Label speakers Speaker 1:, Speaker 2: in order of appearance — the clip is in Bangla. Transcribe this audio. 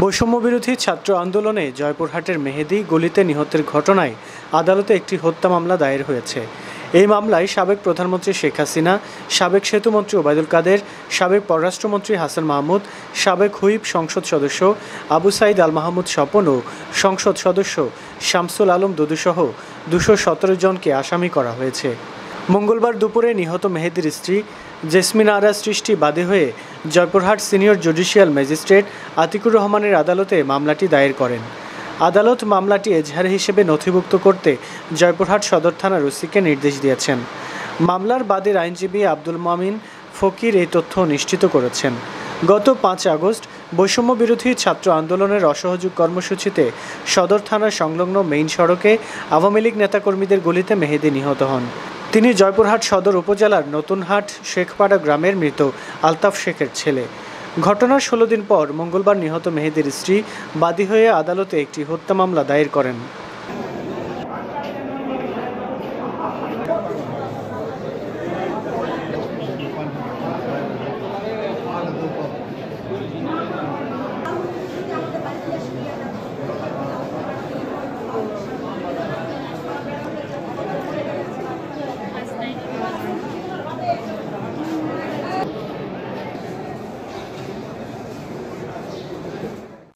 Speaker 1: বৈষম্যবিরোধী ছাত্র আন্দোলনে জয়পুরহাটের মেহেদী গলিতে নিহতের ঘটনায় আদালতে একটি হত্যা মামলা দায়ের হয়েছে। এই মামলায় সাবেক প্রধানমন্ত্রী শেখ হাসিনা, সাবেক সেতুমন্ত্রী ওবায়দুল কাদের, সাবেক পররাষ্ট্রমন্ত্রী হাসান মাহমুদ, সাবেক হুইপ সংসদ সদস্য আবু সাইদ আল মাহমুদ স্বপন ও সংসদ সদস্য শামসুল আলম দুদুসহ ২১৭ জনকে আসামি করা হয়েছে। মঙ্গলবার দুপুরে নিহত মেহেদীর স্ত্রী জেসমিন আরা সৃষ্টি বাদী হয়ে Joypurhat senior judicial magistrate Atiqur রহমানের আদালতে মামলাটি দায়ের করেন। আদালত মামলাটি এজাহার হিসেবে নথিভুক্ত করতে জয়পুরহাট সদর থানার ওসিকে নির্দেশ দিয়েছেন। মামলার বাদীর আইনজীবী আব্দুল মামিন ফকির এই তথ্য নিশ্চিত করেছেন। গত ৫ আগস্ট বৈষম্য বিরোধী ছাত্র আন্দোলনের অসহযোগ কর্মসূচিতে সদর থানার সংলগ্ন মেইন সড়কে আওয়ামী লীগ নেতাকর্মীদের গুলিতে মেহেদী নিহত হন। তিনি জয়পুরহাট সদর উপজেলার নতুনহাট শেখপাড়া গ্রামের মৃত আলতাফ শেখের ছেলে। ঘটনার ১৬ দিন পর মঙ্গলবার নিহত মেহেদীর স্ত্রী বাদী হয়ে আদালতে একটি হত্যা মামলা দায়ের করেন।